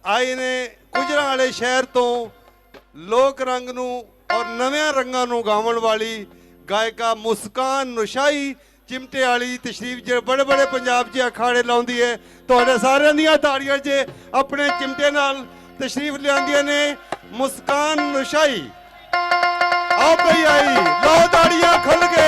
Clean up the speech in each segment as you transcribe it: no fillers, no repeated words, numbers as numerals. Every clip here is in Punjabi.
आए ने गुजरां वाले शहर तो लोक रंग नूं और नव्यां रंगां नूं गावण वाली गायिका मुस्कान नुशाई चिमटे वाली तशरीफ जो बड़े बड़े पंजाब च अखाड़े लाउंदी है। तुहाडे सारिਆਂ ਦੀਆਂ ਤਾੜੀਆਂ 'ਚ अपने चिमटे नाल तशरीफ लियांदियां ने मुस्कान नुशाई। आओ भई आई लो ताड़ियां खुल के।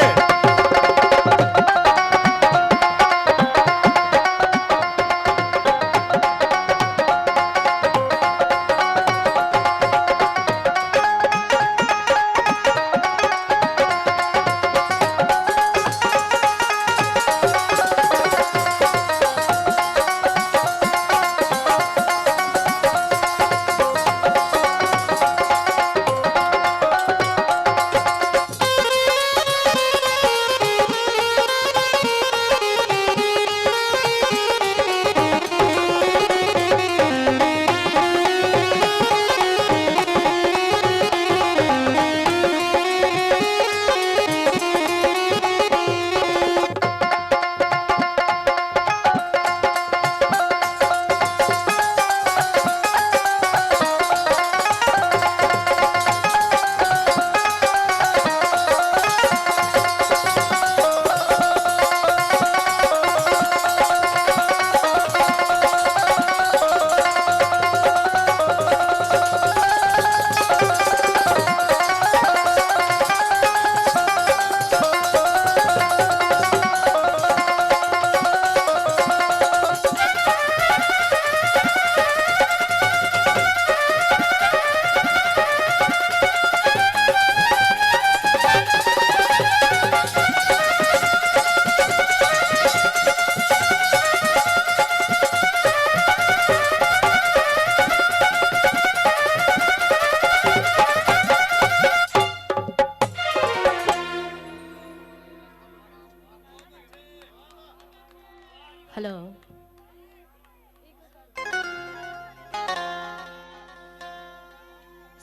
हेलो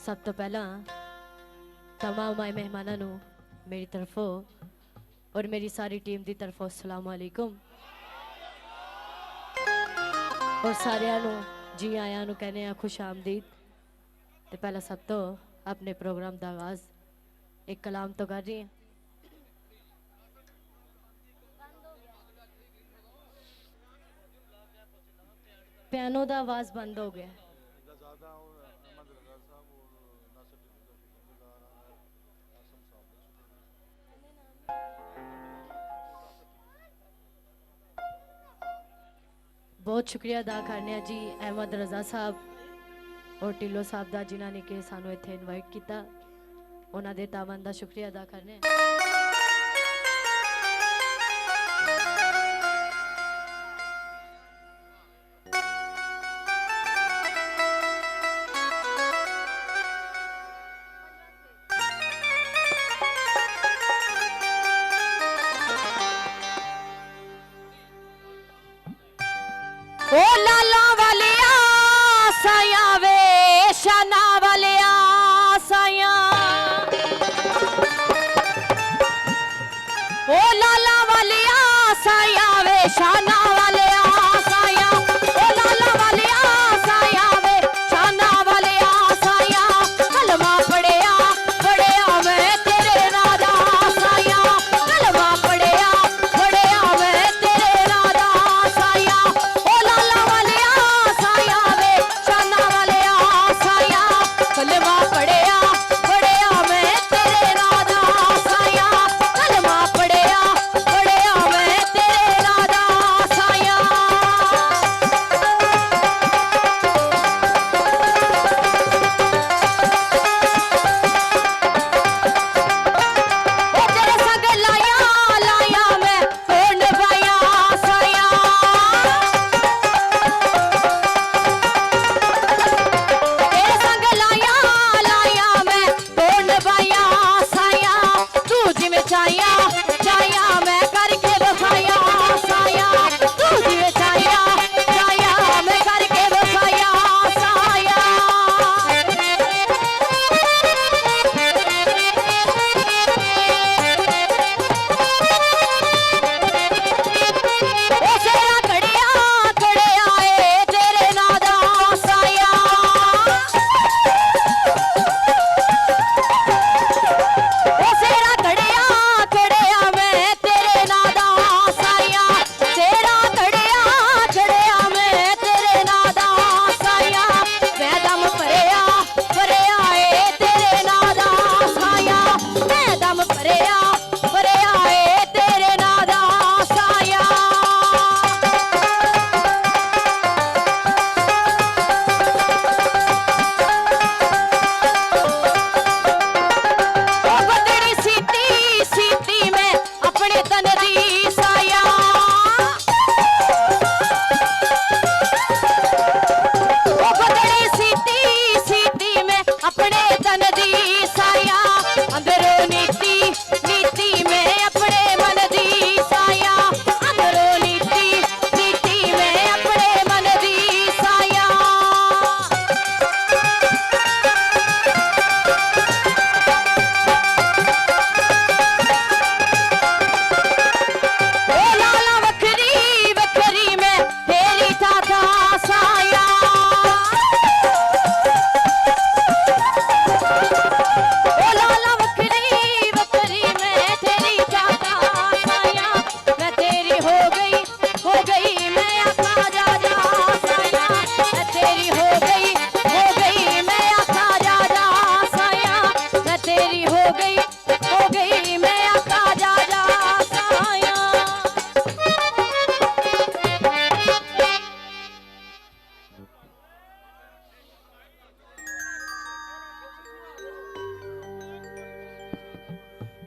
सब तो पहला तमाम आए मेहमानों नू मेरी तरफों और मेरी सारी टीम की तरफों अस्सलाम वालेकुम और सारियां नू जी आया नू कहने आ खुश आमदीद। तो पहला सब तो अपने प्रोग्राम का आगाज एक कलाम तो कर रही हैं। पियानो दा आवाज बंद हो गया। बहुत शुक्रिया अदा करने जी अहमद रजा साहब और टिल्लो साहब का जिन्हों ने कि सानू इत्थे इनवाइट किया उन्होंने दे तावन का शुक्रिया अदा करने। ओ लाला वालिया साया वे शाना वालिया साया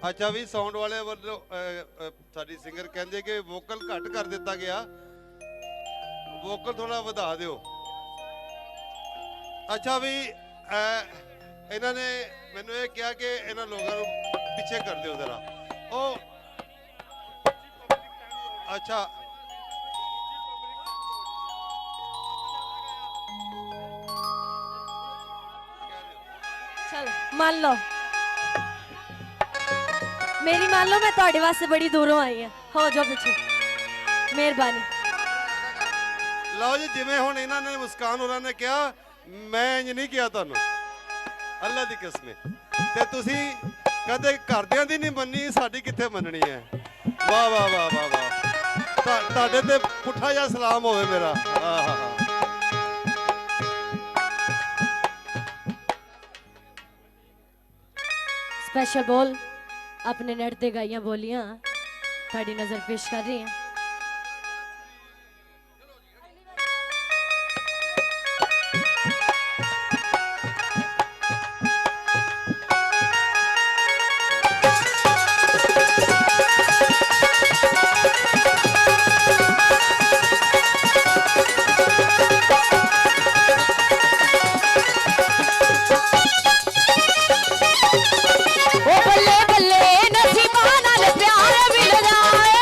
ਅੱਛਾ ਵੀ ਸਾਊਂਡ ਵਾਲੇ ਵੱਲੋਂ ਸਾਡੀ ਸਿੰਗਰ ਕਹਿੰਦੇ ਕਿ ਵੋਕਲ ਘੱਟ ਕਰ ਦਿੱਤਾ ਗਿਆ, ਵੋਕਲ ਥੋੜਾ ਵਧਾ ਦਿਓ। ਅੱਛਾ ਵੀ ਇਹਨਾਂ ਨੇ ਮੈਨੂੰ ਇਹ ਕਿਹਾ ਕਿ ਇਹਨਾਂ ਲੋਕਾਂ ਨੂੰ ਪਿੱਛੇ ਕਰ ਦਿਓ ਜ਼ਰਾ। ਉਹ ਅੱਛਾ चल मान लो मेरी, मान लो मैं ਤੁਹਾਡੇ ਵਾਸਤੇ ਬੜੀ ਦੂਰੋਂ ਆਈ ਹਾਂ, ਹੋ ਜਾਓ ਪਿੱਛੇ, ਮਿਹਰਬਾਨੀ। ਲਓ ਜੀ, ਜਿਵੇਂ ਹੁਣ ਇਹਨਾਂ ਨੇ ਮੁਸਕਾਨ ਉਹਨਾਂ ਨੇ ਕਿਹਾ, ਮੈਂ ਇੰਜ ਨਹੀਂ ਕਿਹਾ ਤੁਹਾਨੂੰ, ਅੱਲਾ ਦੀ ਕਸਮ, ਤੇ ਤੁਸੀਂ ਕਦੇ ਘਰਦਿਆਂ ਦੀ ਨਹੀਂ ਮੰਨੀ, ਸਾਡੀ ਕਿੱਥੇ ਮੰਨਣੀ ਹੈ। ਵਾਹ ਵਾਹ ਵਾਹ ਵਾਹ ਵਾਹ, ਤੁਹਾਡੇ ਤੇ ਪੁੱਠਾ ਜਿਹਾ ਸਲਾਮ ਹੋਵੇ ਮੇਰਾ। ਆਹ स्पेशल बोल अपने नेट ते गाइयां बोलियां ਤੁਹਾਡੀ नजर पेश कर रही हैं। ओ बल्ले बल्ले नसीबा नाल प्यार मिल जाए।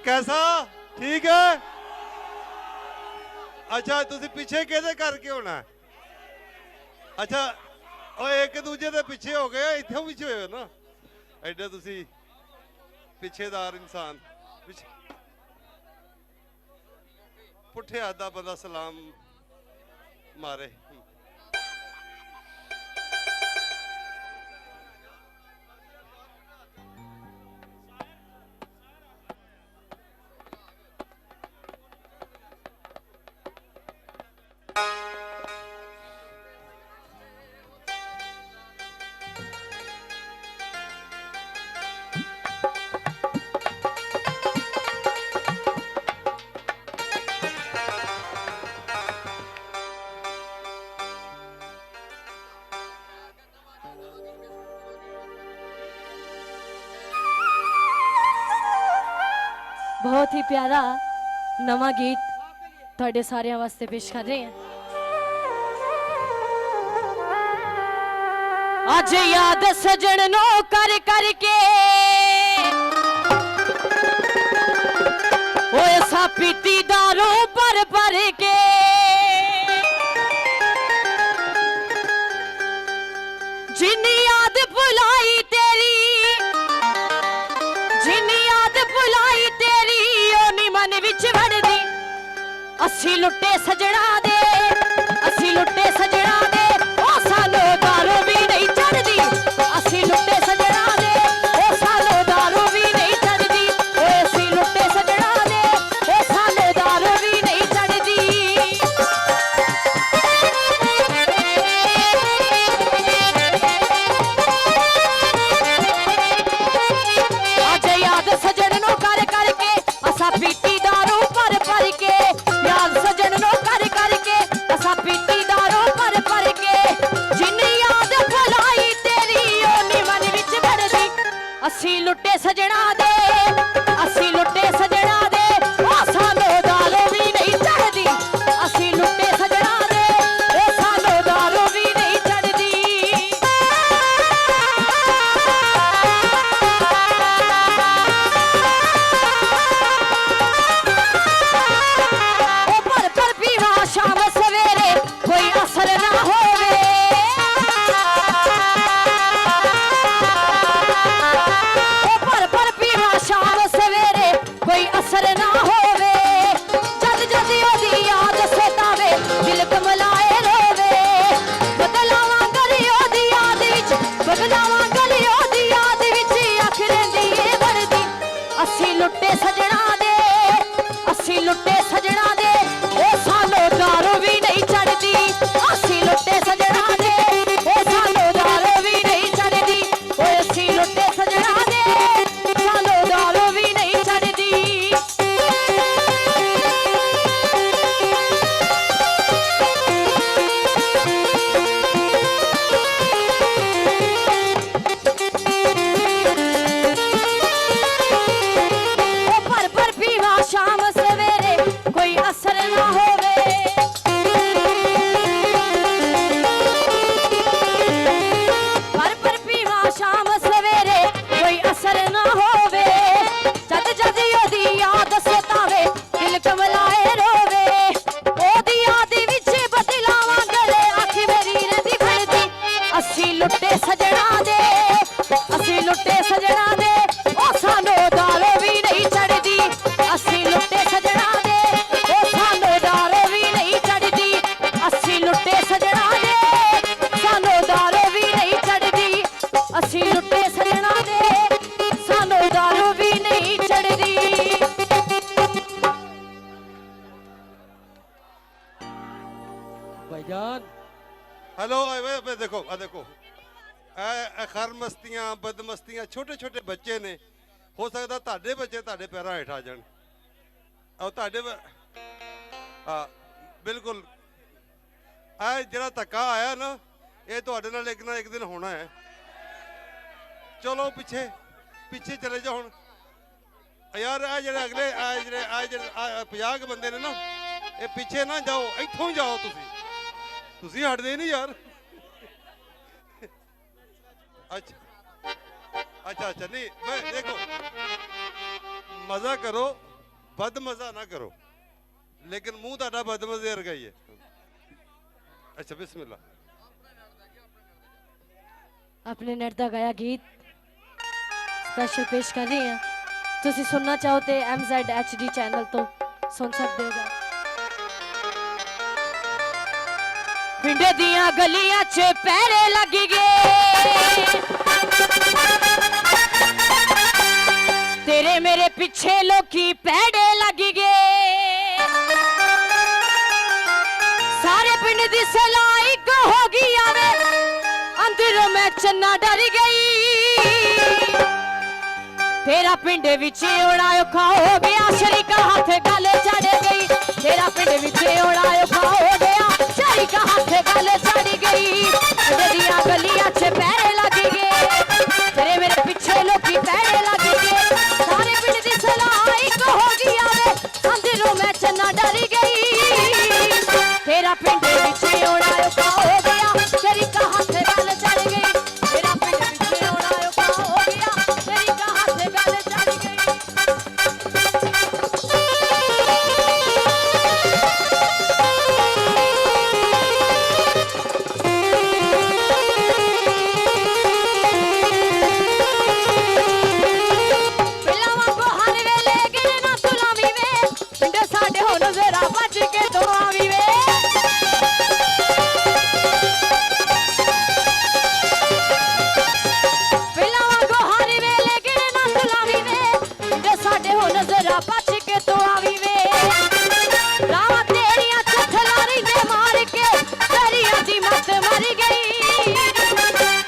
कैसा ठीक है? अच्छा तुसी पिछे केदे करके होना? अच्छा ओए एक दूजे दे पिछे हो गए, इत्थों पिछे होए ना एडे तुसी पिछेदार इंसान। पिछे पुठे आधा बंदा सलाम मारे। बहुत ही प्यारा नवा गीत ਤੁਹਾਡੇ ਸਾਰਿਆਂ ਵਾਸਤੇ ਪੇਸ਼ ਕਰ ਰਹੇ ਹਾਂ। ਅੱਜ ਯਾਦ ਸਜਣ ਨੂੰ ਕਰ ਕਰਕੇ ਓਏ ਸਾ ਪੀਤੀ ਦਾਰੂ ਪਰ ਪਰ ਕੇ ਜਿੰਨੀ ਯਾਦ ਭੁਲਾਈ ਤੇਰੀ ਜਿੰਨੀ ਯਾਦ ਭੁਲਾਈ ਤੇਰੀ ਓ ਨੀ ਮਨ ਵਿੱਚ ਵੜਦੀ। ਅਸੀਂ ਲੁੱਟੇ ਸਜਣਾ ਦੇ ਅਸੀਂ ਲੁੱਟੇ ਸਜਣਾ ਦੇ ਓ ਸਾਨੂੰ ਦਾਰੂ ਵੀ ਨਹੀਂ ਚੜਦੀ। ਅਸੀਂ ਲੁੱਟੇ ਸਜਣਾ ਦੇ ਓ ਸਾਨੂੰ ਦਾਰੂ ਵੀ ਨਹੀਂ ਚੜਦੀ। ਓਏ ਅਸੀਂ ਲੁੱਟੇ ਸਜਣਾ ਦੇ ਓ ਸਾਨੂੰ ਦਾਰੂ ਵੀ ਨਹੀਂ ਚੜਦੀ। ਅੱਜ ਯਾਦ ਸਜਣ ਨੂੰ ਕਰ ਕਰਕੇ ਅਸਾਂ ਪੀਤੀ ਦਾਰੂ ਭਰ ਭਰ ਕੇ ਯਾਦ ਸਜਣ ਨੂੰ ਕਰ ਕਰਕੇ ਅਸਾਂ ਪੀਤੀ ਦਾਰੂ ਭਰ ਭਰ ਕੇ ਜਿੰਨੀ ਯਾਦ ਭੁਲਾਈ ਤੇਰੀ ਓ ਨੀ ਮਨ ਵਿੱਚ ਵੜਦੀ। ਅਸੀਂ ਲੁੱਟੇ ਸਜਣਾ ਦੇ ਅਸੀਂ ਲੁੱਟੇ ਸਜਣਾ ਦੇ ਓ ਸਾਨੂੰ ਦਾਰੂ ਵੀ ਨਹੀਂ ਚੜਦੀ। ਅਸੀਂ ਲੁੱਟੇ ਸਜਣਾ ਦੇ ਓ ਸਾਨੂੰ ਦਾਰੂ ਵੀ ਨਹੀਂ ਚੜਦੀ। ਓ ਭਰ ਭਰ ਪੀਵਾ ਸ਼ਾਮ ਸਵੇਰੇ ਕੋਈ ਅਸਰ ਨਾ ਹੋਵੇ। ਓ ਭਰ ਭਰ ਪੀਵਾ ਸ਼ਾਮ ਸਵੇਰੇ ਕੋਈ ਅਸਰ ਨਾ ਹੋਵੇ। ਜਦ ਜਦ ਉਹਦੀ ਯਾਦ ਸਤਾਵੇ ਦਿਲ ਕਮਲਾਏ ਰੋਵੇ। ਬਦਲਾਵਾਂ ਗਲੀ ਉਹਦੀ ਯਾਦ ਵਿੱਚ ਬਦਲਾਵਾਂ ਗਲੀ ਉਹਦੀ ਯਾਦ ਵਿੱਚ ਅੱਖ ਰਹਿੰਦੀ ਏ ਵੜਦੀ। ਅਸੀਂ ਲੁੱਟੇ ਸਜਣਾ ਦੇ ਅਸੀਂ ਲੁੱਟੇ ਸਜਣਾ ਦੇ ਓ ਸਾਨੂੰ ਦਾਰੂ ਵੀ ਨਹੀਂ ਚੜਦੀ। ਅਸੀਂ ਲੁੱਟੇ ਸਜਣਾ ਦੇ ਓ ਸਾਨੂੰ ਦਾਰੂ ਵੀ ਨਹੀਂ ਚੜਦੀ। ਓਏ ਅਸੀਂ ਲੁੱਟੇ ਸਜਣਾ ਦੇ ਸਾਨੂੰ ਦਾਰੂ ਵੀ ਨਹੀਂ ਚੜਦੀ। ਓ ਭਰ ਭਰ ਪੀਵਾ ਸ਼ਾਮ ਸਵੇਰੇ ਕੋਈ ਅਸਰ ਨਾ ਹੋਵੇ। ਭਰ ਭਰ ਪੀਵਾ ਸ਼ਾਮ ਸਵੇਰੇ ਕੋਈ ਅਸਰ ਨਾ ਹੋਵੇ। ਜਦ ਜਦ ਉਹਦੀ ਯਾਦ ਸਤਾਵੇ ਦਿਲ ਕਮਲਾਏ ਰੋਵੇ। ਉਹਦੀ ਯਾਦ ਵਿੱਚ ਬਦਲਾਵਾਂ ਗਲੇ ਅੱਖ ਮੇਰੀ ਰਹਿੰਦੀ ਫੜਦੀ। ਅਸੀਂ ਲੁੱਟੇ ਸਜਣਾ ਦੇ ਅਸੀਂ ਲੁੱਟੇ ਸਜਣਾ ਦੇ ਓ ਸਾਨੂੰ ਦਾਰੂ ਵੀ ਨਹੀਂ ਚੜਦੀ। ਅਸੀਂ ਲੁੱਟੇ ਸਜਣਾ ਦੇ ਓ ਸਾਨੂੰ ਦਾਰੂ ਵੀ ਨਹੀਂ ਚੜਦੀ। ਅਸੀਂ ਲੁੱਟੇ ਸਜਣਾ ਦੇ ਸਾਨੂੰ ਦਾਰੂ ਵੀ ਨਹੀਂ ਚੜਦੀ। ਅਸੀਂ ਲੁੱਟੇ ਸਜਣਾ ਦੇ ਸਾਨੂੰ ਦਾਰੂ ਵੀ ਨਹੀਂ ਚੜਦੀ। भाईजान हेलो वे देखो आ देखो ए खर मस्तियां बदमस्तियां छोटे छोटे बच्चे ने हो सकता ਤੁਹਾਡੇ ਬੱਚੇ ਤੁਹਾਡੇ ਪੈਰਾਂ ਹੇਠ ਆ ਜਾਣ। ਉਹ ਤੁਹਾਡੇ ਹਾਂ ਬਿਲਕੁਲ ਇਹ ਜਿਹੜਾ ਧੱਕਾ ਆਇਆ ਨਾ ਇਹ ਤੁਹਾਡੇ ਨਾਲ ਇੱਕ ਨਾ ਇੱਕ ਦਿਨ ਹੋਣਾ ਹੈ। ਚਲੋ ਪਿੱਛੇ ਪਿੱਛੇ ਚਲੇ ਜਾਓ ਹੁਣ ਯਾਰ। ਆ ਜਿਹੜੇ ਅਗਲੇ ਆ ਜਿਹੜੇ 50 ਬੰਦੇ ਨੇ ਨਾ ਇਹ ਪਿੱਛੇ ਨਾ ਜਾਓ ਇੱਥੋਂ ਹੀ ਜਾਓ। ਤੁਸੀਂ ਹਟਦੇ ਨਹੀਂ ਯਾਰ। अच्छा अच्छा अच्छा नहीं मैं देखो मजा करो ਬਦਮਜ਼ਾ ਨਾ ਕਰੋ, ਲੇਕਿਨ ਮੂੰਹ ਤੁਹਾਡਾ ਬਦਮਜ਼ੇ ਵਰਗਾ ਹੀ ਹੈ। ਅੱਛਾ ਬਿਸਮਿਲ੍ਲਾ। ਆਪਣੇ ਨੈਟ ਦਾ ਗਾਇਆ ਗੀਤ ਸਪੈਸ਼ਲ ਪੇਸ਼ ਕਰ ਰਹੀ ਹਾਂ। ਤੁਸੀਂ ਸੁਣਨਾ ਚਾਹੋ ਤੇ MZHD ਚੈਨਲ ਤੋਂ ਸੁਣ ਸਕਦੇ ਹੋ ਜਾ। ਪਿੰਡ ਦੀਆਂ ਗਲੀਆਂ 'ਚ ਪਹਿਰੇ ਲੱਗ ਗਏ, ਤੇਰੇ ਮੇਰੇ ਪਿੱਛੇ ਲੋਕੀ ਪੈੜੇ ਲੱਗ ਗਏ। ਸਾਰੇ ਪਿੰਡ ਦੀ ਸਲਾਹ ਇੱਕ ਹੋ ਗਈ ਆਵੇ, ਅੰਦਰੋਂ ਮੈਂ ਚੰਨਾ ਡਰ ਗਈ। ਤੇਰਾ ਪਿੰਡ ਵਿੱਚ ਔੜਾ ਔਖਾ ਹੋ ਗਿਆ, ਸ਼ਰੀਕਾ ਹੱਥ ਗੱਲ ਚੜ ਗਈ। ਤੇਰਾ ਪਿੰਡ ਵਿੱਚ ਔੜਾ ਔਖਾ ਹੋ ਗਿਆ, ਸ਼ਰੀਕਾ ਹੱਥ ਗੱਲ ਚੜ ਗਈ। ਦੀਆਂ ਗਲੀਆਂ 'ਚ ਪੈਰੇ ਲੱਗ ਗਏ, ਤੇਰੇ ਮੇਰੇ ਪਿੱਛੇ ਲੋਕੀ ਪੈਰੇ ਲੱਗ ਗਏ। ਸਾਰੇ ਪਿੰਡ ਦੀ ਸਲਾਹ ਇੱਕ ਹੋ ਗਈ ਆਵੇ, ਅੰਦਰੋਂ ਮੈਂ ਚੰਨਾ ਡਰ ਗਈ। ਤੇਰਾ ਪਿੰਡ ਵਿੱਚ ਔੜਾ ਔਖਾ ਹੋ ਗਿਆ, ਸ਼ਰੀਕਾ ਹੱਥ ਗੱਲ ਚੜ ਗਈ। ਤੇਰਾ ਪਿੰਡ ਵਿੱਚ ਔੜਾ ਔਖਾ ਹੋ ਗਿਆ, ਸ਼ਰੀਕਾ ਹੱਥ ਗੱਲ ਚੜ ਗਈ। ਪਹਿਲਾਂ ਵਾਂਗੂ ਹਰ ਵੇਲੇ ਗਿਣੇ ਨਾ ਤੁਲਾਵੀਂ ਵੇ, ਪਿੰਡ ਸਾਡੇ ਹੁਣ ਜ਼ਰਾ ਬਚ ਕੇ ਤੂੰ ਆਵੀਂ ਵੇ। ਪਹਿਲਾਂ ਵਾਂਗੂ ਹਰ ਵੇਲੇ ਗਿਣੇ ਨਾ ਤੁਲਾਵੀਂ ਵੇ, ਪਿੰਡ ਸਾਡੇ ਹੁਣ ਜ਼ਰਾ ਬਚ ਕੇ ਤੂੰ ਆਵੀਂ ਵੇ। ਰਾਵਾਂ ਤੇਰੀਆਂ ਚੱਠਲਾਂ ਰਹਿੰਦੇ ਮਾਰ ਕੇ, ਤੇਰੀਆਂ ਦੀ ਮੱਤ ਮਰ ਗਈ।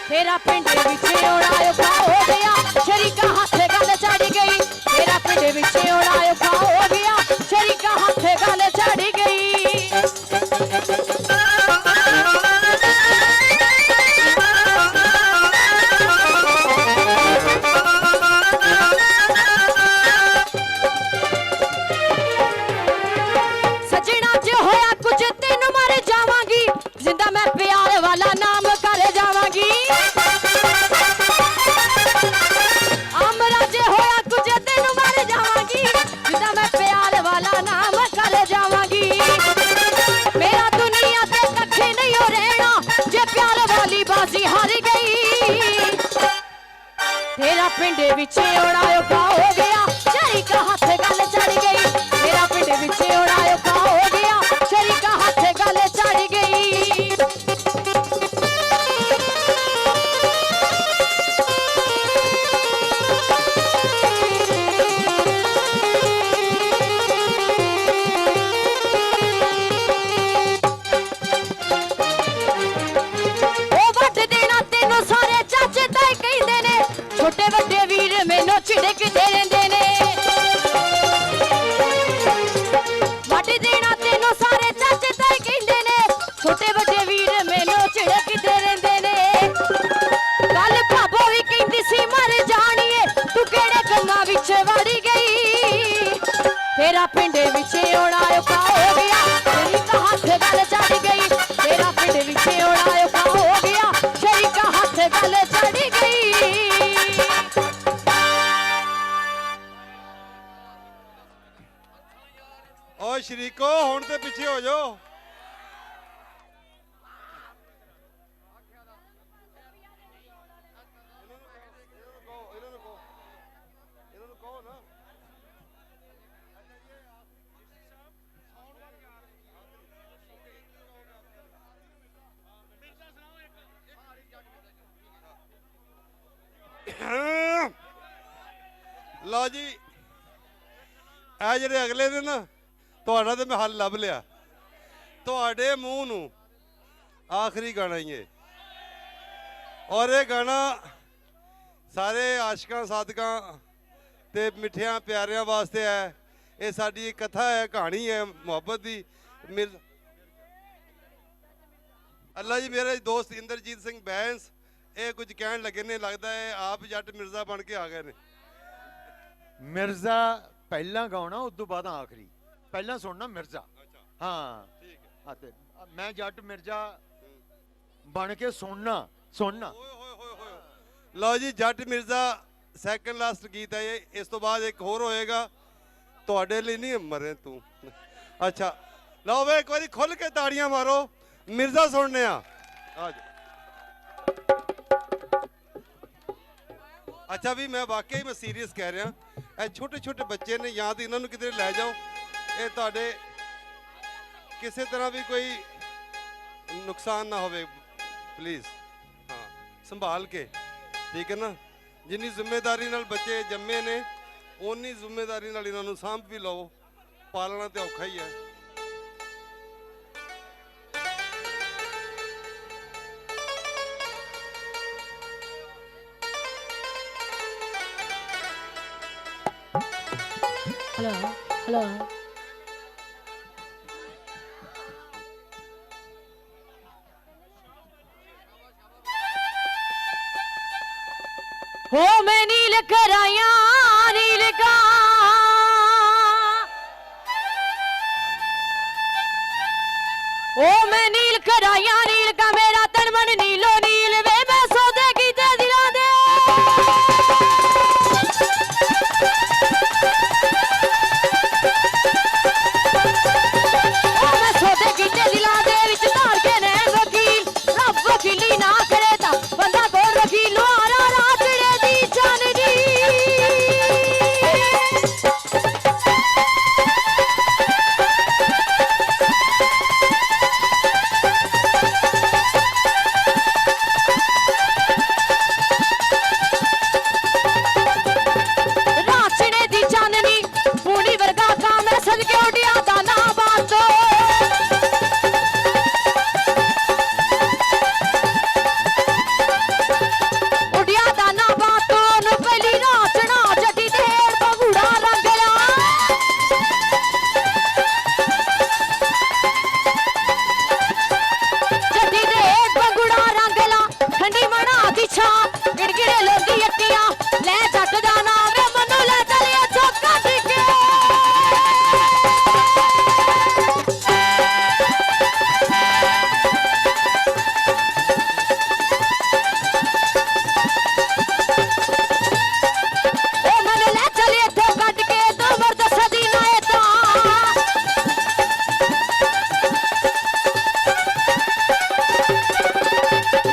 ਤੇਰਾ ਪਿੰਡ ਵਿੱਚ ਔੜਾ ਔਖਾ ਹੋ ਗਿਆ, ਸ਼ਰੀਕਾ ਹੱਥ ਗੱਲ ਚੜ ਗਈ। ਤੇਰਾ ਪਿੰਡ ਵਿੱਚ ਔੜਾ ਔਖਾ ਹੋ ਗਿਆ, ਸ਼ਰੀਕਾ ਹੱਥ ਗੱਲ ਚੜ ਗਈ। ਸਜਣਾ ਜੇ ਹੋਇਆ ਕੁਝ ਤੈਨੂੰ ਮਰ ਜਾਵਾਂਗੀ, ਜ਼ਿੰਦਾ ਮੈਂ ਪਿਆਰ ਵਾਲਾ ਨਾਮ ਕਰ ਜਾਵਾਂਗੀ। ਆਮਰਾ ਜੇ ਹੋਇਆ ਕੁਝ ਤੈਨੂੰ ਮਰ ਜਾਵਾਂਗੀ, ਜ਼ਿੰਦਾ ਮੈਂ ਪਿਆਰ ਵਾਲਾ ਨਾਮ ਕਰ ਜਾਵਾਂਗੀ। ਮੇਰਾ ਦੁਨੀਆ ਤੇ ਕੱਖੇ ਨਹੀਂ ਹੋ ਰਹਿਣਾ, ਜੇ ਪਿਆਰ ਵਾਲੀ ਬਾਜ਼ੀ ਹਾਰ ਗਈ। ਤੇਰਾ ਪਿੰਡ ਵਿੱਚ ਔੜਾ ਔਖਾ ਹੋ ਗਿਆ, ਸ਼ਰੀਕਾ ਹੱਥ ਗੱਲ ਚੜ ਗਈ। ਤੇਰਾ ਪਿੰਡ ਵਿੱਚ ਔੜਾ ਔਖਾ ਹੋ ਗਿਆ, ਸ਼ਰੀਕਾ ਹੱਥ ਗੱਲ ਚੜ ਗਈ। ਉਹ ਵੱਢ ਦੇਣਾ ਤੈਨੂੰ ਸਾਰੇ ਚਾਚੇ ਤਾਏ ਕਹਿੰਦੇ ਨੇ, ਛੋਟੇ ਵੱਡੇ ਵੀਰ ਮੈਨੂੰ ਝਿੜਕਦੇ ਰਹਿੰਦੇ ਨੇ। ਵੱਢ ਦੇਣਾ ਤੈਨੂੰ ਸਾਰੇ ਚਾਚੇ ਤਾਏ ਕਹਿੰਦੇ ਨੇ, ਛੋਟੇ ਵੱਡੇ ਵੀਰ ਮੈਨੂੰ ਝਿੜਕਦੇ ਰਹਿੰਦੇ ਨੇ। ਕੱਲ ਭਾਬੋ ਵੀ ਕਹਿੰਦੀ ਸੀ ਮਰ ਜਾਣੀਏ, ਤੂੰ ਕਿਹੜੇ ਕੰਮਾਂ ਵਿੱਚ ਵੜ ਗਈ। ਤੇਰਾ ਪਿੰਡ ਵਿੱਚ ਔੜਾ ਔਖਾ ਹੋ ਗਿਆ, ਸ਼ਰੀਕਾ ਹੱਥ ਗੱਲ ਚੜ ਗਈ। ਤੇਰਾ ਪਿੰਡ ਵਿੱਚ ਔੜਾ ਔਖਾ ਹੋ ਗਿਆ, ਸ਼ਰੀਕਾ ਹੱਥ ਗੱਲ ਚੜ ਗਈ। ਓ ਸ਼ਰੀਕੋ ਹੁਣ ਤੇ ਪਿੱਛੇ ਹੋ ਜਾਓ। ਲਓ ਜੀ, ਇਹ ਜਿਹੜੇ ਅਗਲੇ ਨੇ ਨਾ, ਤੁਹਾਡਾ ਤੇ ਮੈਂ ਹੱਲ ਲੱਭ ਲਿਆ। ਤੁਹਾਡੇ ਮੂੰਹ ਨੂੰ ਆਖਰੀ ਗਾਣਾ ਹੀ ਹੈ, ਔਰ ਇਹ ਗਾਣਾ ਸਾਰੇ ਆਸ਼ਿਕਾਂ ਸਾਧਕਾਂ ਤੇ ਮਿੱਠਿਆਂ ਪਿਆਰਿਆਂ ਵਾਸਤੇ ਹੈ। ਇਹ ਸਾਡੀ ਇੱਕ ਕਥਾ ਹੈ, ਕਹਾਣੀ ਹੈ ਮੁਹੱਬਤ ਦੀ। ਅੱਲਾ ਜੀ, ਮੇਰੇ ਦੋਸਤ ਇੰਦਰਜੀਤ ਸਿੰਘ ਬੈਂਸ ਇਹ ਕੁਝ ਕਹਿਣ ਲੱਗੇ ਨੇ, ਲੱਗਦਾ ਹੈ ਆਪ ਜੱਟ ਮਿਰਜ਼ਾ ਬਣ ਕੇ ਆ ਗਏ ਨੇ। ਮਿਰਜ਼ਾ ਪਹਿਲਾਂ ਗਾਉਣਾ, ਉਸ ਤੋਂ ਬਾਅਦ ਆਖਰੀ। ਪਹਿਲਾਂ ਸੁਣਨਾ ਮਿਰਜ਼ਾ। ਹਾਂ ਠੀਕ ਹੈ। ਹਾਂ, ਤੇ ਮੈਂ ਜੱਟ ਮਿਰਜ਼ਾ ਬਣ ਕੇ ਸੁਣਨਾ। ਓਏ ਹੋਏ ਹੋਏ ਹੋਏ। ਲਓ ਜੀ, ਜੱਟ ਮਿਰਜ਼ਾ ਸੈਕੰਡ ਲਾਸਟ ਗੀਤ ਹੈ ਇਹ। ਇਸ ਤੋਂ ਬਾਅਦ ਇੱਕ ਹੋਰ ਹੋਏਗਾ, ਤੁਹਾਡੇ ਲਈ ਨਹੀਂ ਮਰੇ ਤੂੰ। ਅੱਛਾ ਲਓ ਵੇ ਇੱਕ ਵਾਰੀ ਖੁੱਲ ਕੇ ਤਾੜੀਆਂ ਮਾਰੋ, ਮਿਰਜ਼ਾ ਸੁਣਨੇ ਆ। ਆ ਜਾਓ। ਅੱਛਾ ਵੀ ਮੈਂ ਵਾਕਈ ਮੈਂ ਸੀਰੀਅਸ ਕਹਿ ਰਿਹਾ, ਇਹ ਛੋਟੇ ਛੋਟੇ ਬੱਚੇ ਨੇ, ਜਾਂ ਤਾਂ ਇਹਨਾਂ ਨੂੰ ਕਿਤੇ ਲੈ ਜਾਓ, ਇਹ ਤੁਹਾਡੇ ਕਿਸੇ ਤਰ੍ਹਾਂ ਵੀ ਕੋਈ ਨੁਕਸਾਨ ਨਾ ਹੋਵੇ ਪਲੀਜ਼। ਹਾਂ ਸੰਭਾਲ ਕੇ, ਠੀਕ ਹੈ ਨਾ। ਜਿੰਨੀ ਜ਼ਿੰਮੇਵਾਰੀ ਨਾਲ ਬੱਚੇ ਜੰਮੇ ਨੇ ਓਨੀ ਜ਼ਿੰਮੇਵਾਰੀ ਨਾਲ ਇਹਨਾਂ ਨੂੰ ਸਾਂਭ ਵੀ ਲਓ, ਪਾਲਣਾ ਤੇ ਔਖਾ ਹੀ ਹੈ। हेलो हेलो हो मैं नील कराया नील का ओ मैं नील कराया नील का मेरा तन मन नीलो नील वे मैं सौदे की ते दिला दे ओ मैं सौदे की ते दिला दे विच धार के ने वकील रब वकीली ना करे ता बंदा कौन वकील आरा रातड़े दी चांदनी राचने दी चांदनी पूनी वर्गा काम है सदके उड़िया दाना बातो उड़िया दाना बातो न पहली नाचना जटी देर बगुड़ा रंगला जटी देर बगुड़ा रंगला ठंडी मना दी छा गिड़गिड़े लोगी अट्टियां ले जट दा नाम वे मनु ले चलिए चौका टिके ओ मनु ले चलिए चौका टिके तो मर्द सदी ना एता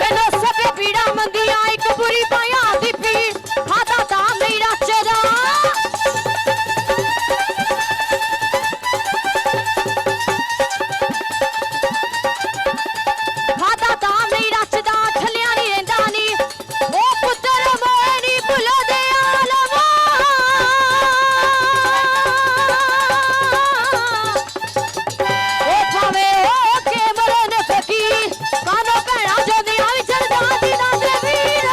मैनू सबे पीड़ा मंदियां एक बुरी पाया दी पीड़ खाता ता मेरा चेरा खाता ता मेरा चदा ठलिया नी रेंदा नी ओ पुत्तर मोए नी भुलो दे आलमा ओ भावे ओ के मरे ने फकीर कानो कहना जो दिया विचर दा दी ना दे वीर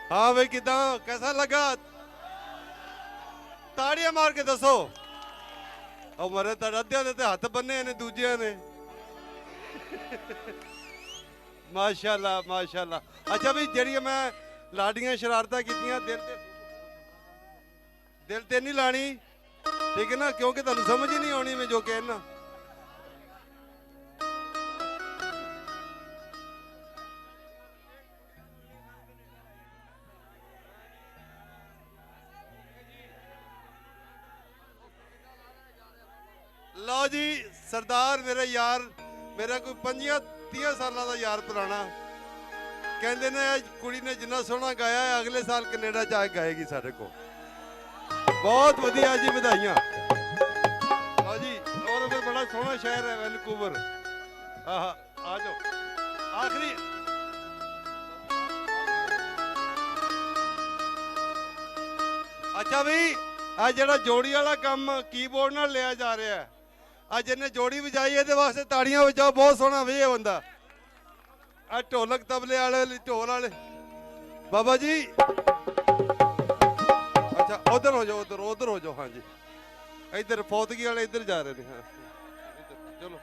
हाँ भाई किदा कैसा लगा? ताड़ियां मार के दसो। और मरे अद्धिया दे हथ बन्ने ने दूजिया ने। माशाल्लाह माशाल्लाह। अच्छा भी जड़ियां मैं लाडियां शरारतां कीतियां दिल ते नहीं लानी, ठीक है ना, क्योंकि तुहानू समझ ही नहीं आनी मैं जो कहना। लो जी सरदार मेरे यार, मेरा कोई 25-30 साल का यार पुराना, कहते ने कुड़ी ने जिन्ना सोहना गाया है अगले साल कनेडा जाके गाएगी साढ़े को। बहुत वधिया जी, बधाइयां। लो जी, और फिर बड़ा सोहना शहर है वैनकूवर। हाँ आ जाओ। आखिरी अच्छा भी आज जरा जोड़ी वाला काम कीबोर्ड नाल लिया जा रहा है, ਅੱਜ ਇਹਨੇ ਜੋੜੀ ਵਜਾਈ, ਇਹਦੇ ਵਾਸਤੇ ਤਾੜੀਆਂ ਵਜਾਓ। ਬਹੁਤ ਸੋਹਣਾ ਵੇ ਇਹ ਬੰਦਾ। ਆ ਢੋਲਕ ਤਬਲੇ ਵਾਲੇ ਢੋਲ ਵਾਲੇ ਬਾਬਾ ਜੀ। ਅੱਛਾ ਉਧਰ ਹੋ ਜਾਓ, ਉਧਰ ਹੋ ਜਾਓ। ਹਾਂਜੀ ਇੱਧਰ ਫੌਤਗੀ ਵਾਲੇ ਇੱਧਰ ਜਾ ਰਹੇ ਨੇ। ਹਾਂ ਚਲੋ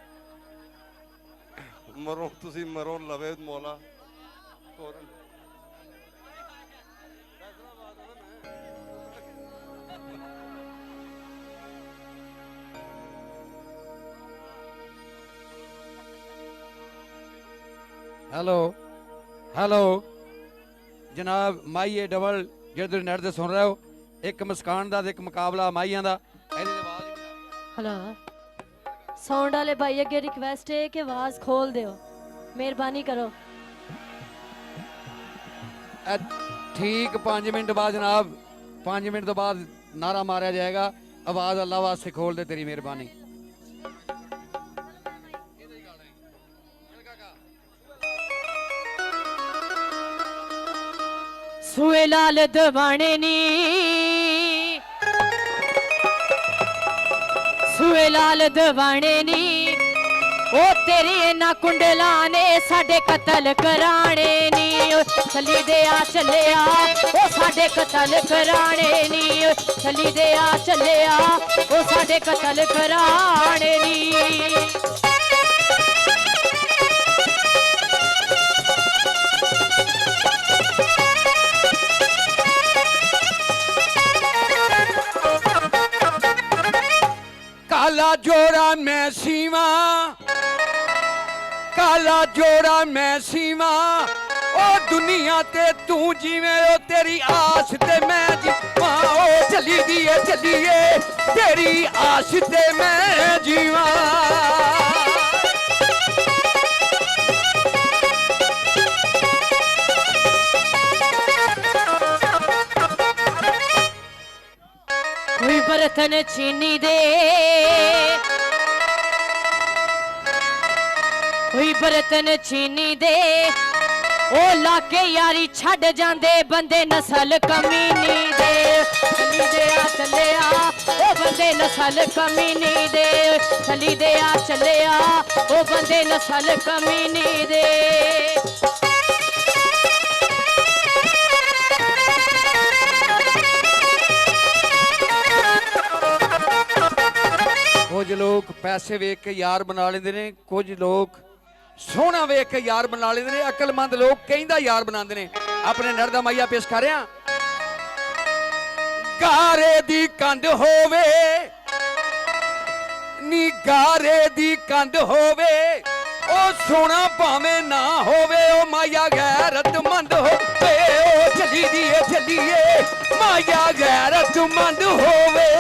ਮਰੋ ਤੁਸੀਂ ਮਰੋ, ਲਵੇ ਮੌਲਾ ਤੋਰਨ। ਹੈਲੋ ਹੈਲੋ ਜਨਾਬ, ਮਾਈਏ ਡਬਲ ਜਿਹੜੇ ਤੁਸੀਂ ਨੈਟ ਤੇ ਸੁਣ ਰਹੇ ਹੋ, ਇੱਕ ਮੁਸਕਾਨ ਦਾ ਤੇ ਇੱਕ ਮੁਕਾਬਲਾ ਮਾਈਆਂ ਦਾ। ਇਹਦੀ ਆਵਾਜ਼ हेलो साउंड वाले भाई अगे रिक्वेस्ट है कि आवाज खोल दो, मेहरबानी करो। ठीक 5 मिनट बाद जनाब, 5 मिनट तो बाद नारा मारा जाएगा। आवाज अल्लाह वास्ते खोल दे, तेरी मेहरबानी। सुए लाल दवाने नी, सुए लाल दवाने नी, ओ तेरी इना कुंडला ने साडे कतल कराने नी। चली दे आ चले आ, ओ साडे कतल कराने नी। चली दे आ चले आ, ओ साडे कतल कराने नी। काला जोड़ा मैं सीवा, काला जोड़ा मैं सीवा, ओ दुनिया ते तू जीवे, ओ तेरी आस ते मैं जीवा। ओ चली दिए चलिए, तेरी आस ते मैं जीवा। कोई बर्तन चीनी दे, कोई बर्तन चीनी दे, ओ लाके यारी छड़ जांदे बंदे नस्ल कमीनी दे। चली दे आ चले आ, ओ बंदे नस्ल कमीनी दे। चली दे आ चले आ, ओ बंदे नस्ल कमीनी दे। कुछ लोग पैसे वेख के यार बना लेंदे ने, कुछ लोग सोहना वेख के यार बना लेंदे ने, अकलमंद लोग कहंदा यार बनांदे ने। अपने नर दा माइया पेश कर रहा। गारे दी कंड होवे नी, गारे दी कंड होवे, ओ सोना भावे ना होवे, ओ माया गैरतमंद होवे। ओ चली दिए चलिए, माया गैरतमंद होवे।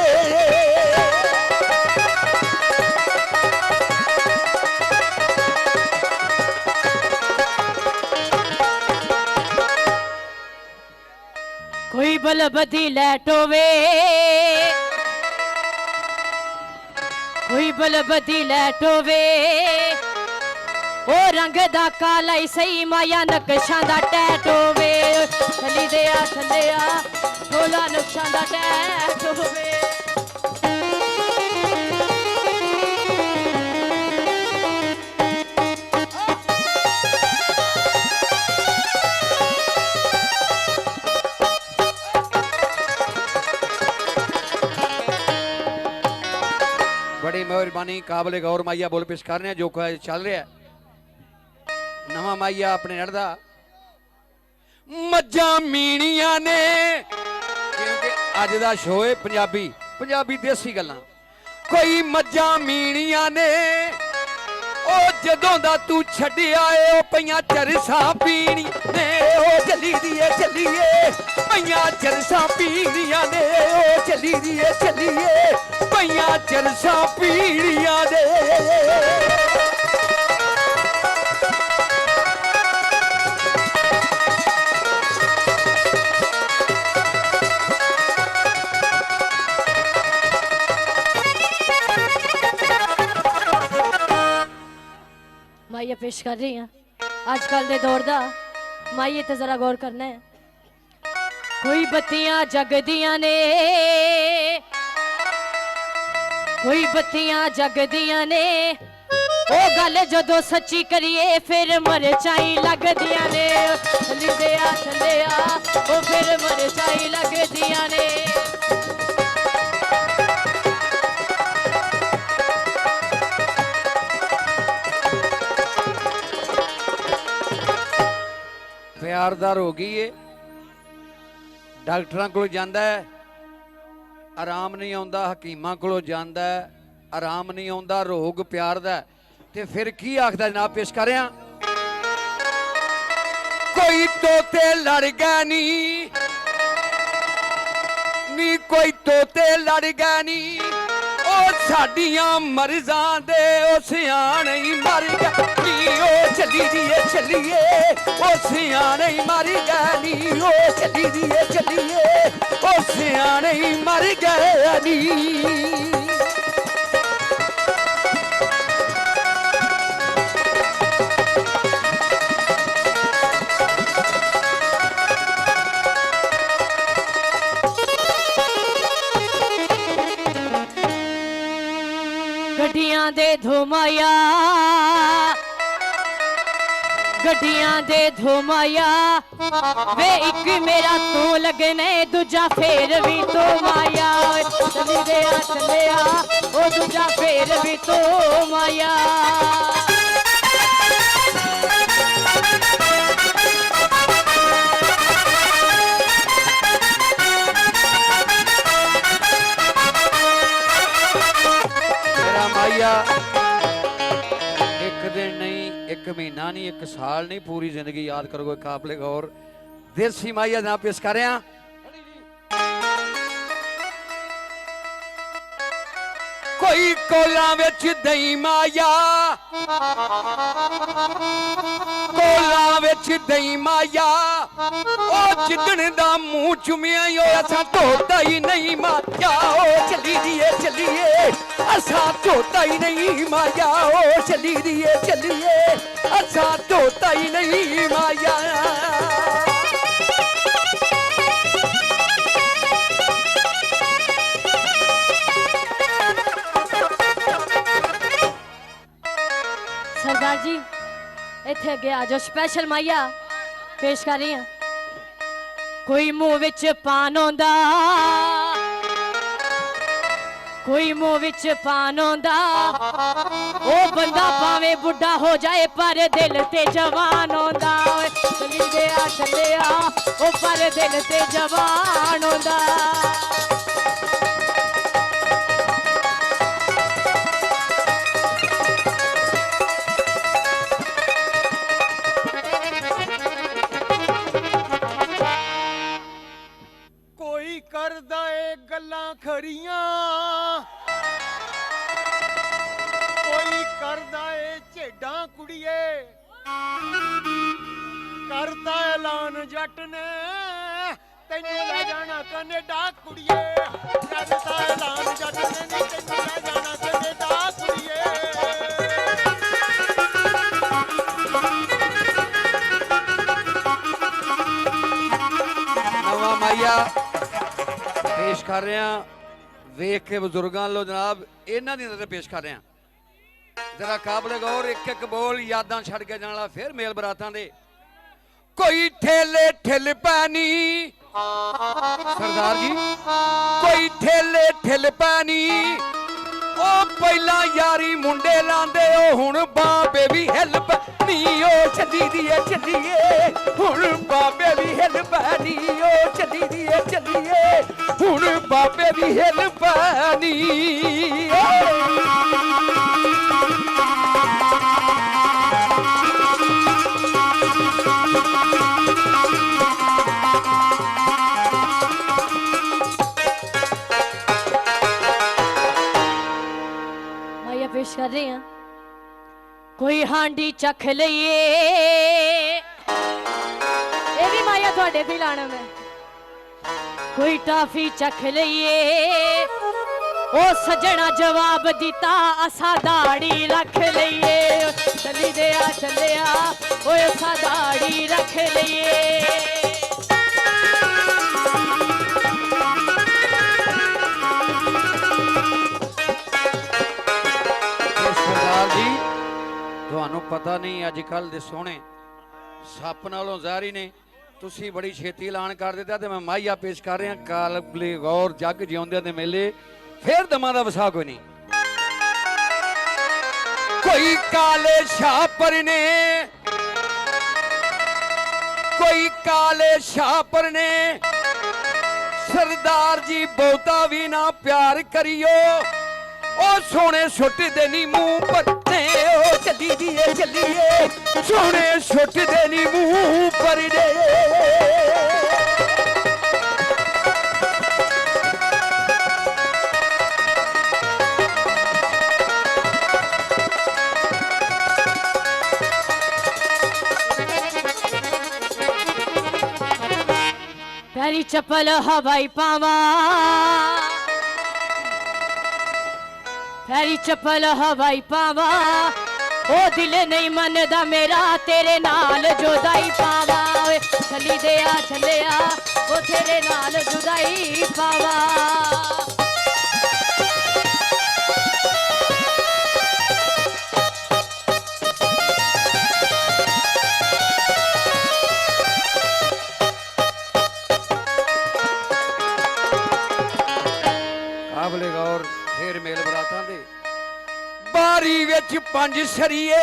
कोई बलबदी लैट होवे, कोई बलबदी लैट होवे, ओ रंग दा काला ही सही, माया नक्शां दा टैट होवे। चली दे आ चले आ, ढोला नक्शां दा टैट होवे। ਨਹੀਂ ਕਾਬਲੇ ਗੌਰ ਮਾਈਆ ਬੋਲ ਪੇਸ਼ ਕਰ ਰਹੇ ਆ ਜੋ ਕੁਝ ਚੱਲ ਰਿਹਾ ਨਵਾਂ ਮਾਈਆ ਆਪਣੇ ਨੜਦਾ ਮੱਝਾਂ ਮੀਣੀਆਂ ਨੇ ਕਿਉਂਕਿ ਅੱਜ ਦਾ ਸ਼ੋਅ ਹੈ ਪੰਜਾਬੀ ਦੇਸੀ ਗੱਲਾਂ ਕੋਈ ਮੱਝਾਂ ਮੀਣੀਆਂ ਨੇ ਉਹ ਜਦੋਂ ਦਾ ਤੂੰ ਛੱਡਿਆ ਏ ਉਹ ਪਈਆਂ ਚਰਸਾਂ ਪੀਣੀ ਨੇ ਉਹ ਚੱਲੀਏ ਪਈਆਂ ਚਰਸਾਂ ਪੀਣੀਆਂ ਨੇ ਉਹ ਚੱਲੀਏ ਪਈਆਂ ਚਰਸਾਂ ਪੀਣੀਆਂ ਨੇ माइया पेश कर रही हैं आजकल दे दौर दा माइये ते जरा गौर करना है कोई बत्तियां जगदियां ने कोई बत्तियां जगदियां ने ओ गल जदों सच्ची करिए फिर मरचाई लगदियां ने थल्लिया ओ फिर मरचाई लगदियां ने ਪਿਆਰਦਾਰ ਹੋ ਗਈ ਏ ਡਾਕਟਰਾਂ ਕੋਲ ਜਾਂਦਾ ਹੈ ਆਰਾਮ ਨਹੀਂ ਆਉਂਦਾ ਹਕੀਮਾਂ ਕੋਲੋਂ ਜਾਂਦਾ ਹੈ ਆਰਾਮ ਨਹੀਂ ਆਉਂਦਾ ਰੋਗ ਪਿਆਰ ਦਾ ਤੇ ਫਿਰ ਕੀ ਆਖਦਾ ਜਨਾਬ ਪੇਸ਼ ਕਰ ਰਿਹਾ ਕੋਈ ਤੋਤੇ ਲੜ ਗਿਆ ਨੀ ਕੋਈ ਤੋਤੇ ਲੜ ਗਿਆ ਨੀ ਉਹ ਸਾਡੀਆਂ ਮਰਜ਼ਾਂ ਦੇ ਉਹ ਸਿਆਣੇ ਹੀ ਮਰ ਗਏ ਉਹ ਚੱਲੀਏ ਉਹ ਸਿਆਣੇ ਹੀ ਮਰ ਗਏ ਨੀ ਉਹ ਚੱਲੀਏ ਉਹ ਸਿਆਣੇ ਹੀ ਮਰ ਗਏ ਨੀ गड्डियां दे धुमाया वे एक मेरा तू लगने दूजा फेर भी तो माया चलिया ओ दूजा फेर भी तो माया ਮਾਈਆ ਇੱਕ ਦਿਨ ਨਹੀਂ ਇੱਕ ਮਹੀਨਾ ਨਹੀਂ ਇੱਕ ਸਾਲ ਨਹੀਂ ਪੂਰੀ ਜ਼ਿੰਦਗੀ ਯਾਦ ਕਰੋਗੇ ਕਾਬਲੇ ਗੌਰ ਦੇਸੀ ਮਾਈਆ ਜਨਾਬ ਪੇਸ਼ ਕਰ ਰਿਹਾ ਕੋਈ ਕੋਲਾਂ ਵਿੱਚ ਦਹੀਂ ਮਾਇਆ ਉਹ ਜਿੱਦਣ ਦਾ ਮੂੰਹ ਚੁੰਮਿਆ ਓ ਅਸਾਂ ਧੋਤਾ ਹੀ ਨਹੀਂ ਮਾਇਆ ਉਹ ਚੱਲੀਏ ਅਸਾਂ ਧੋਤਾ ਹੀ ਨਹੀਂ ਮਾਇਆ ਉਹ ਚੱਲੀਏ ਅਸਾਂ ਧੋਤਾ ਹੀ ਨਹੀਂ ਮਾਇਆ सरदार जी इत्थे अगे आ जाओ स्पेशल माइया पेश कर रही हैं कोई मुंह विच पान होंदा ओ बंदा भावें बुढ़ा हो जाए पर दिल ते जवान होंदा चलिया ओ पर दिल ते जवान होंदा ਕਰਦਾ ਏ ਗੱਲਾਂ ਖੜੀਆਂ ਕੋਈ ਕਰਦਾ ਏ ਝੇਡਾਂ ਕੁੜੀਏ ਕਰਦਾ ਐਲਾਨ ਜੱਟ ਨੇ ਤੈਨੂੰ ਲੈ ਜਾਣਾ ਕੈਨੇਡਾ ਕੁੜੀਏ ਕਰਦਾ ਐਲਾਨ ਜੱਟ ਨੇ ਤੈਨੂੰ ਲੈ ਜਾਣਾ ਕੈਨੇਡਾ ਕੁੜੀਏ ਨਵਾਂ ਮਾਈਆ ਪੇਸ਼ ਕਰ ਰਹੇ ਹਾਂ ਵੇਖ ਕੇ ਬਜ਼ੁਰਗਾਂ ਲੋ ਜਨਾਬ ਇਹਨਾਂ ਦੀ ਨਜ਼ਰ ਪੇਸ਼ ਕਰ ਰਹੇ ਹਾਂ ਜਰਾ ਕਾਬਲੇ ਗੌਰ ਇੱਕ ਇੱਕ ਬੋਲ ਯਾਦਾਂ ਛੱਡ ਕੇ ਜਾਣ ਵਾਲਾ ਫਿਰ ਮੇਲ ਬਰਾਤਾਂ ਦੇ ਕੋਈ ਠੇਲੇ ਠਿਲ ਪੈਣੀ ਸਰਦਾਰ ਜੀ ਕੋਈ ਠੇਲੇ ਠਿਲ ਪੈਣੀ ਉਹ ਪਹਿਲਾਂ ਯਾਰੀ ਮੁੰਡੇ ਲਾਂਦੇ ਉਹ ਹੁਣ ਬਾਬੇ ਵੀ ਹਿੱਲ ਪੈਣੀ ਉਹ ਚੱਲੀ ਦੀ ਏ ਚੱਲੀਏ ਹੁਣ ਬਾਬੇ ਵੀ ਹਿੱਲ ਪੈਣੀ ਉਹ ਚੱਲੀ ਦੀ ਏ ਚੱਲੀਏ ਹੁਣ ਬਾਬੇ ਵੀ ਹਿੱਲ ਪੈਣੀ ਮਾਇਆ ਪੇਸ਼ ਕਰ ਰਹੇ ਹਾਂ ਕੋਈ ਹਾਂਡੀ ਚੱਖ ਲਈਏ ਇਹ ਵੀ ਮਾਇਆ ਤੁਹਾਡੇ ਤੇ ਲਾਣਾ ਮੈਂ ਕੋਈ ਟਾਫੀ ਚੱਖ ਲਈਏ ਉਹ ਸੱਜਣਾ ਜਵਾਬ ਦਿੱਤਾ ਅਸਾਂ ਦਾੜੀ ਰੱਖ ਲਈਏ ਚੱਲੀ ਦੇ ਆ ਚੱਲਿਆ ਓਏ ਅਸਾਂ ਦਾੜੀ ਰੱਖ ਲਈਏ ਸਰਦਾਰ ਜੀ ਤੁਹਾਨੂੰ ਪਤਾ ਨਹੀਂ ਅੱਜ ਕੱਲ ਦੇ ਸੋਹਣੇ ਸੱਪ ਨਾਲੋਂ ਜ਼ਾਰੀ ਨੇ ਤੁਸੀਂ ਬੜੀ ਛੇਤੀ ਐਲਾਨ ਕਰ ਦਿੱਤਾ ਤੇ ਮੈਂ ਮਾਹੀਆ ਪੇਸ਼ ਕਰ ਰਿਹਾ ਕਾਲ ਗੌਰ ਜੱਗ ਜਿਉਂਦਿਆਂ ਦੇ ਮੇਲੇ ਫੇਰ ਦਮਾਂ ਦਾ ਵਸਾ ਕੋਈ ਨਹੀਂ ਕੋਈ ਕਾਲੇ ਸ਼ਾਪਰ ਨੇ ਕੋਈ ਕਾਲੇ ਸ਼ਾਪਰ ਨੇ ਸਰਦਾਰ ਜੀ ਬਹੁਤਾ ਵੀ ਨਾ ਪਿਆਰ ਕਰਿਓ ਉਹ ਸੋਹਣੇ ਸੁੱਟਦੇ ਨੀ ਮੂੰਹ ਪਰਦੇ ਉਹ ਚੱਲੀ ਦੀਏ ਚੱਲੀਏ ਸੋਹਣੇ ਸੁੱਟਦੇ ਨੀ ਮੂੰਹ ਪਰਦੇ ਪੈਰੀ ਚੱਪਲ ਹਵਾਈ ਪਾਵਾਂ ਪੈਰੀ ਚੱਪਲ ਹਵਾਈ ਪਾਵਾਂ ਉਹ ਦਿਲ ਨਹੀਂ ਮੰਨਦਾ ਮੇਰਾ ਤੇਰੇ ਨਾਲ ਜੁਦਾਈ ਪਾਵਾਂ ਓਏ ਚੱਲੀ ਦੇ ਆ ਚੱਲਿਆ ਉਹ ਤੇਰੇ ਨਾਲ ਜੁਦਾਈ ਪਾਵਾਂ ਕਾਬਲੇ ਗੌਰ ਫੇਰ ਮੇਲ ਬਰਾਤਾਂ ਦੇ ਬਾਰੀ ਵਿੱਚ ਪੰਜ ਸਰੀਏ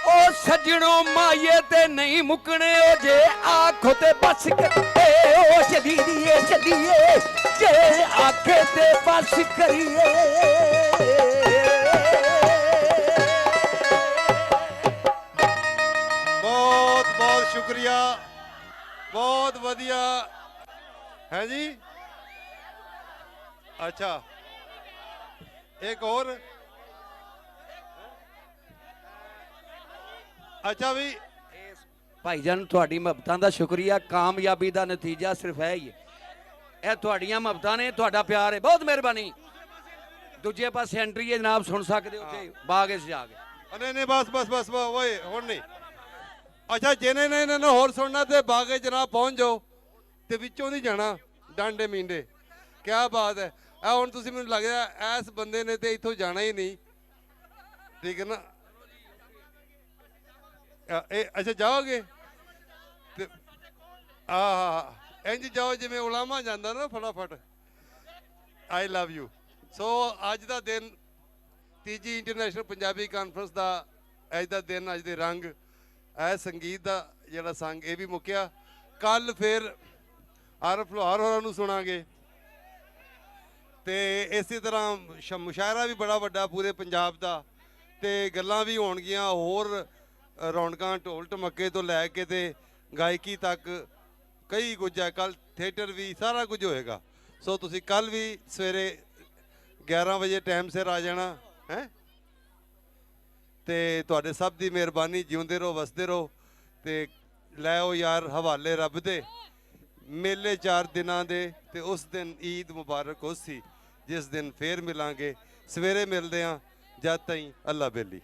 ਉਹ ਸੱਜਣੋ ਮਾਏ ਤੇ ਨਹੀਂ ਮੁੱਕਣੇ ਉਹ ਜੇ ਆਖੋ ਤੇ ਬਸ ਕਰੇ ਉਹ ਚੱਲੀ ਦੀਏ ਚੱਲੀਏ ਜੇ ਆਖੇ ਤੇ ਬਸ ਕਰੀਏ ਬਹੁਤ ਬਹੁਤ ਸ਼ੁਕਰੀਆ ਬਹੁਤ ਵਧੀਆ ਹੈ ਜੀ ਅੱਛਾ ਇੱਕ ਹੋਰ ਅੱਛਾ ਵੀ ਭਾਈਜਾਨ ਤੁਹਾਡੀ ਮੁਹੱਬਤਾਂ ਦਾ ਸ਼ੁਕਰੀਆ ਕਾਮਯਾਬੀ ਦਾ ਨਤੀਜਾ ਸਿਰਫ ਹੈ ਹੀ ਹੈ ਇਹ ਤੁਹਾਡੀਆਂ ਮੁਹੱਬਤਾਂ ਨੇ ਤੁਹਾਡਾ ਪਿਆਰ ਹੈ ਬਹੁਤ ਮਿਹਰਬਾਨੀ ਦੂਜੇ ਪਾਸੇ ਐਂਟਰੀ ਹੈ ਜਨਾਬ ਸੁਣ ਸਕਦੇ ਹੋ ਉੱਥੇ ਬਾਗ ਇਸ ਜਾ ਕੇ ਨਹੀਂ ਨਹੀਂ ਬਸ ਓਏ ਹੁਣ ਨਹੀਂ ਅੱਛਾ ਜਿਹਨੇ ਨੇ ਇਹਨਾਂ ਨੂੰ ਹੋਰ ਸੁਣਨਾ ਤੇ ਬਾਗੇ ਜਨਾਬ ਪਹੁੰਚ ਜਾਓ ਤੇ ਵਿੱਚੋਂ ਨਹੀਂ ਜਾਣਾ ਡਾਂਡੇ ਮੀਂਡੇ ਕਿਆ ਬਾਤ ਹੈ ਆ ਹੁਣ ਤੁਸੀਂ ਮੈਨੂੰ ਲੱਗਦਾ ਐਸ ਬੰਦੇ ਨੇ ਤੇ ਇੱਥੋਂ ਜਾਣਾ ਹੀ ਨਹੀਂ ਠੀਕ ਹੈ ਨਾ ਇਹ ਅੱਛਾ ਜਾਓਗੇ ਤੇ ਇੰਜ ਜਾਓ ਜਿਵੇਂ ਉਲਾਮਾ ਜਾਂਦਾ ਨਾ ਫਟਾਫਟ ਆਈ ਲਵ ਯੂ ਸੋ ਅੱਜ ਦਾ ਦਿਨ ਤੀਜੀ ਇੰਟਰਨੈਸ਼ਨਲ ਪੰਜਾਬੀ ਕਾਨਫਰੰਸ ਦਾ ਅੱਜ ਦਾ ਦਿਨ ਅੱਜ ਦੇ ਰੰਗ ਇਹ ਸੰਗੀਤ ਦਾ ਜਿਹੜਾ ਸੰਗ ਇਹ ਵੀ ਮੁੱਕਿਆ ਕੱਲ ਫਿਰ ਆਰਫ ਲੋਹਾਰ ਹੋਰਾਂ ਨੂੰ ਸੁਣਾਂਗੇ ਤੇ ਇਸੇ ਤਰ੍ਹਾਂ ਮੁਸ਼ਾਇਰਾ ਵੀ ਬੜਾ ਵੱਡਾ ਪੂਰੇ ਪੰਜਾਬ ਦਾ ਤੇ ਗੱਲਾਂ ਵੀ ਹੋਣਗੀਆਂ ਹੋਰ ਰੌਣਕਾਂ ਢੋਲ ਢਮੱਕੇ ਤੋਂ ਲੈ ਕੇ ਤੇ ਗਾਇਕੀ ਤੱਕ ਕਈ ਕੁਝ ਹੈ ਕੱਲ ਥੀਏਟਰ ਵੀ ਸਾਰਾ ਕੁਝ ਹੋਏਗਾ ਸੋ ਤੁਸੀਂ ਕੱਲ ਵੀ ਸਵੇਰੇ 11 ਵਜੇ ਟਾਈਮ ਸਿਰ ਆ ਜਾਣਾ ਹੈ ਤੇ ਤੁਹਾਡੇ ਸਭ ਦੀ ਮਿਹਰਬਾਨੀ ਜਿਉਂਦੇ ਰਹੋ ਵਸਦੇ ਰਹੋ ਤੇ ਲੈ ਆਓ ਯਾਰ ਹਵਾਲੇ ਰੱਬ ਦੇ ਮੇਲੇ 4 ਦਿਨਾਂ ਦੇ ਤੇ ਉਸ ਦਿਨ ਈਦ ਮੁਬਾਰਕ ਹੋਸੀ ਜਿਸ ਦਿਨ ਫੇਰ ਮਿਲਾਂਗੇ ਸਵੇਰੇ ਮਿਲਦੇ ਆਂ ਜਦ ਤਾਈਂ ਅੱਲਾ ਬੇਲੀ